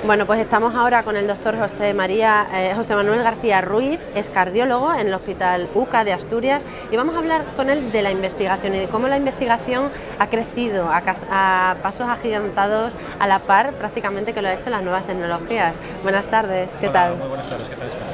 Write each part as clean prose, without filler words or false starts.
Bueno, pues estamos ahora con el doctor José Manuel García Ruiz, es cardiólogo en el Hospital UCA de Asturias, y vamos a hablar con él de la investigación y de cómo la investigación ha crecido a pasos agigantados, a la par prácticamente que lo ha hecho las nuevas tecnologías. Buenas tardes, ¿qué tal? Muy buenas tardes, ¿qué tal está?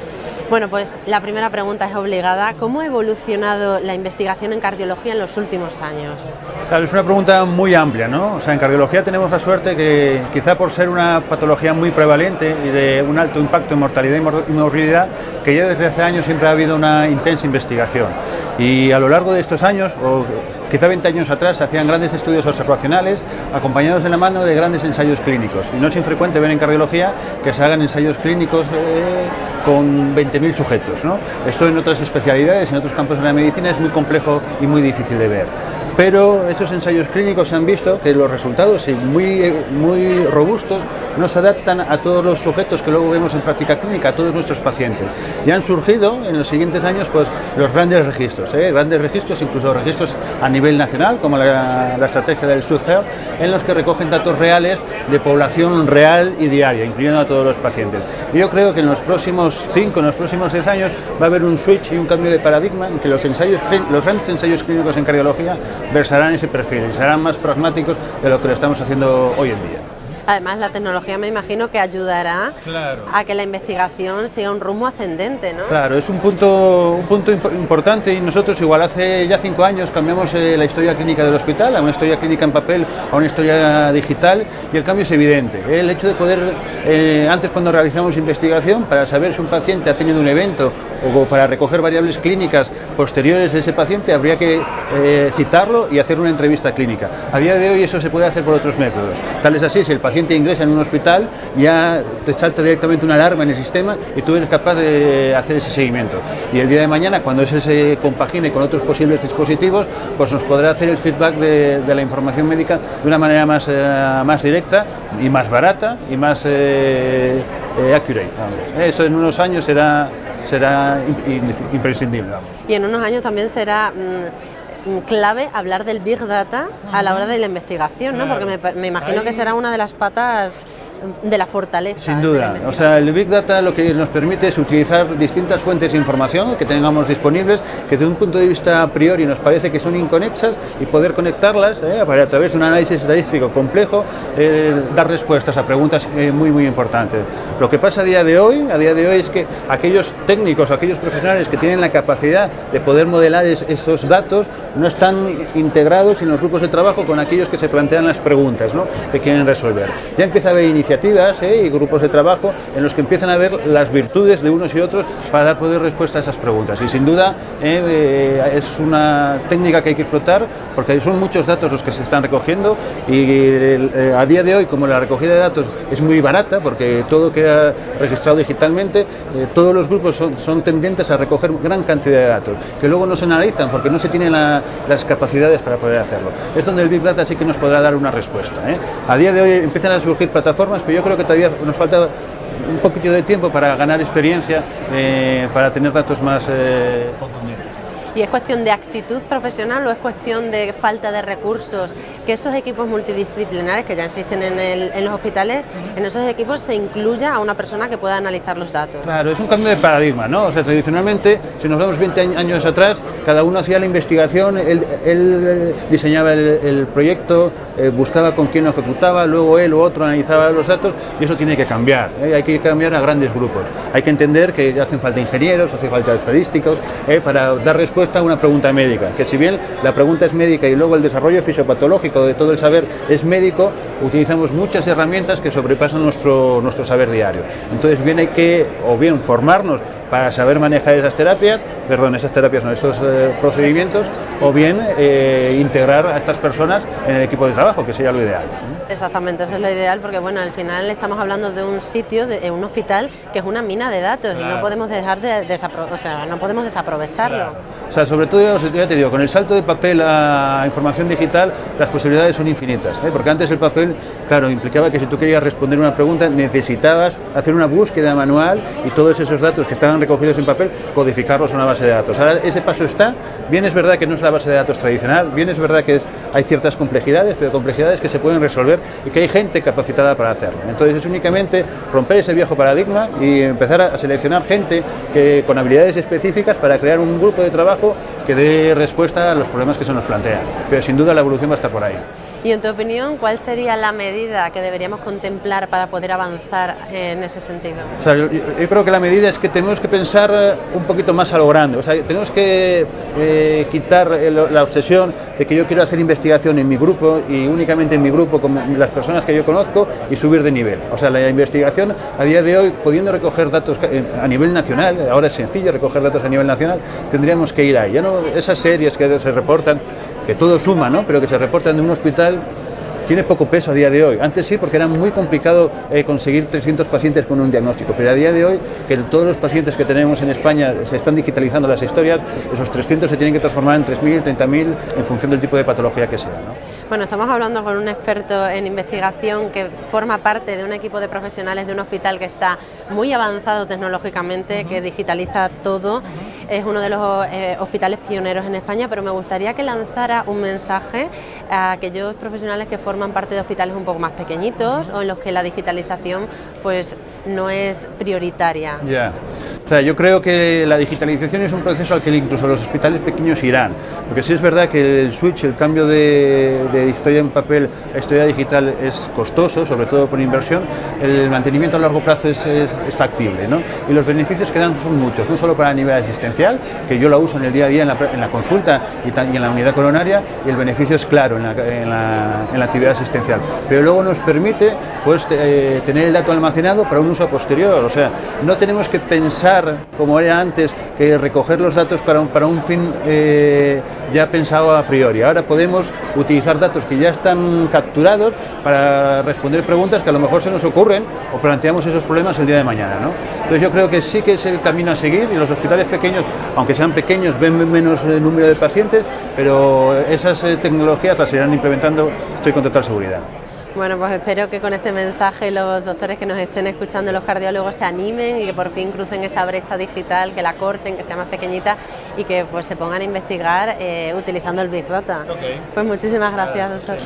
Bueno, pues la primera pregunta es obligada. ¿Cómo ha evolucionado la investigación en cardiología en los últimos años? Claro, es una pregunta muy amplia, ¿no? O sea, en cardiología tenemos la suerte que, quizá por ser una patología muy prevalente y de un alto impacto en mortalidad y morbilidad, que ya desde hace años siempre ha habido una intensa investigación. Y a lo largo de estos años, o quizá 20 años atrás, se hacían grandes estudios observacionales acompañados de la mano de grandes ensayos clínicos. Y no es infrecuente ver en cardiología que se hagan ensayos clínicos con 20.000 sujetos, ¿no? Esto en otras especialidades, en otros campos de la medicina, es muy complejo y muy difícil de ver. Pero esos ensayos clínicos se han visto que los resultados, muy robustos, no se adaptan a todos los sujetos que luego vemos en práctica clínica, a todos nuestros pacientes. Y han surgido en los siguientes años pues, los grandes registros, incluso registros a nivel nacional, como la estrategia del SUDHEALTH, en los que recogen datos reales de población real y diaria, incluyendo a todos los pacientes. Y yo creo que en los próximos 5, en los próximos 10 años, va a haber un switch y un cambio de paradigma en que los grandes ensayos clínicos en cardiología versarán ese perfil y serán más pragmáticos de lo que lo estamos haciendo hoy en día. Además, la tecnología me imagino que ayudará a que la investigación siga un rumbo ascendente, ¿no? Claro, es un punto importante, y nosotros igual hace ya 5 años cambiamos la historia clínica del hospital a una historia clínica en papel, a una historia digital, y el cambio es evidente. El hecho de poder, antes cuando realizamos investigación, para saber si un paciente ha tenido un evento o para recoger variables clínicas posteriores de ese paciente, habría que citarlo y hacer una entrevista clínica. A día de hoy eso se puede hacer por otros métodos. Tal es así, si el paciente ingresa en un hospital, ya te salta directamente una alarma en el sistema y tú eres capaz de hacer ese seguimiento. Y el día de mañana, cuando eso se compagine con otros posibles dispositivos, pues nos podrá hacer el feedback de la información médica de una manera más directa y más barata y más accurate. Vamos. Eso en unos años será imprescindible. Vamos. Y en unos años también será clave hablar del Big Data a la hora de la investigación, ¿no? Porque me imagino que será una de las patas de la fortaleza. Sin duda, o sea, el Big Data lo que nos permite es utilizar distintas fuentes de información que tengamos disponibles, que de un punto de vista a priori nos parece que son inconexas, y poder conectarlas para, a través de un análisis estadístico complejo, dar respuestas a preguntas muy importantes. Lo que pasa a día de hoy es que aquellos técnicos, aquellos profesionales que tienen la capacidad de poder modelar esos datos, no están integrados en los grupos de trabajo con aquellos que se plantean las preguntas, ¿no?, que quieren resolver. Ya empieza a haber iniciativas y grupos de trabajo en los que empiezan a ver las virtudes de unos y otros para poder respuesta a esas preguntas. Y sin duda es una técnica que hay que explotar, porque son muchos datos los que se están recogiendo, y a día de hoy, como la recogida de datos es muy barata, porque todo queda registrado digitalmente, todos los grupos son tendentes a recoger gran cantidad de datos, que luego no se analizan porque no se tienen las capacidades para poder hacerlo. Es donde el Big Data sí que nos podrá dar una respuesta. A día de hoy empiezan a surgir plataformas, pero yo creo que todavía nos falta un poquito de tiempo para ganar experiencia, para tener datos más contundentes. ¿Y es cuestión de actitud profesional o es cuestión de falta de recursos? Que esos equipos multidisciplinares que ya existen en los hospitales, en esos equipos se incluya a una persona que pueda analizar los datos. Claro, es un cambio de paradigma, ¿no? O sea, tradicionalmente, si nos vamos 20 años atrás, cada uno hacía la investigación, él diseñaba el proyecto, buscaba con quién lo ejecutaba, luego él u otro analizaba los datos, y eso tiene que cambiar. Hay que cambiar a grandes grupos. Hay que entender que hacen falta ingenieros, hace falta estadísticos, para dar respuesta a una pregunta médica, que si bien la pregunta es médica y luego el desarrollo fisiopatológico de todo el saber es médico, utilizamos muchas herramientas que sobrepasan nuestro saber diario. Entonces bien hay que formarnos para saber manejar esos procedimientos, o bien integrar a estas personas en el equipo de trabajo, que sería lo ideal. Exactamente, eso es lo ideal, porque bueno, al final estamos hablando de un sitio, de un hospital que es una mina de datos, y no podemos dejar no podemos desaprovecharlo. Claro. O sea, sobre todo, ya te digo, con el salto de papel a información digital, las posibilidades son infinitas, porque antes el papel, claro, implicaba que si tú querías responder una pregunta necesitabas hacer una búsqueda manual y todos esos datos que estaban recogidos en papel, codificarlos en una base de datos. Ahora ese paso está, bien es verdad que no es la base de datos tradicional, bien es verdad que es hay ciertas complejidades, pero complejidades que se pueden resolver y que hay gente capacitada para hacerlo. Entonces es únicamente romper ese viejo paradigma y empezar a seleccionar gente con habilidades específicas para crear un grupo de trabajo que dé respuesta a los problemas que se nos plantean. Pero sin duda la evolución va a estar por ahí. Y en tu opinión, ¿cuál sería la medida que deberíamos contemplar para poder avanzar en ese sentido? O sea, yo creo que la medida es que tenemos que pensar un poquito más a lo grande. O sea, tenemos que quitar la obsesión de que yo quiero hacer investigación en mi grupo y únicamente en mi grupo con las personas que yo conozco y subir de nivel. O sea, la investigación a día de hoy, pudiendo recoger datos a nivel nacional, ahora es sencillo recoger datos a nivel nacional, tendríamos que ir ahí. Ya no esas series que se reportan, que todo suma, ¿no? Pero que se reportan de un hospital, tiene poco peso a día de hoy. Antes sí, porque era muy complicado conseguir 300 pacientes con un diagnóstico, pero a día de hoy, que todos los pacientes que tenemos en España se están digitalizando las historias, esos 300 se tienen que transformar en 3.000, 30.000 en función del tipo de patología que sea, ¿no? Bueno, estamos hablando con un experto en investigación que forma parte de un equipo de profesionales de un hospital que está muy avanzado tecnológicamente, que digitaliza todo. Es uno de los hospitales pioneros en España, pero me gustaría que lanzara un mensaje a aquellos profesionales que forman parte de hospitales un poco más pequeñitos o en los que la digitalización pues no es prioritaria. Ya. O sea, yo creo que la digitalización es un proceso al que incluso los hospitales pequeños irán, porque sí es verdad que el switch, el cambio de historia en papel a historia digital es costoso, sobre todo por inversión. El mantenimiento a largo plazo es factible, ¿no? Y los beneficios que dan son muchos, no solo para el nivel asistencial, que yo la uso en el día a día en la consulta y en la unidad coronaria, y el beneficio es claro en la actividad asistencial, pero luego nos permite pues, tener el dato almacenado para un uso posterior. O sea, no tenemos que pensar como era antes, que recoger los datos para un fin ya pensado a priori. Ahora podemos utilizar datos que ya están capturados para responder preguntas que a lo mejor se nos ocurren o planteamos esos problemas el día de mañana, ¿no? Entonces yo creo que sí que es el camino a seguir, y los hospitales pequeños, aunque sean pequeños, ven menos número de pacientes, pero esas tecnologías las irán implementando, estoy con total seguridad. Bueno, pues espero que con este mensaje los doctores que nos estén escuchando, los cardiólogos, se animen y que por fin crucen esa brecha digital, que la corten, que sea más pequeñita y que pues se pongan a investigar utilizando el Big Data. Okay. Pues muchísimas gracias, doctor.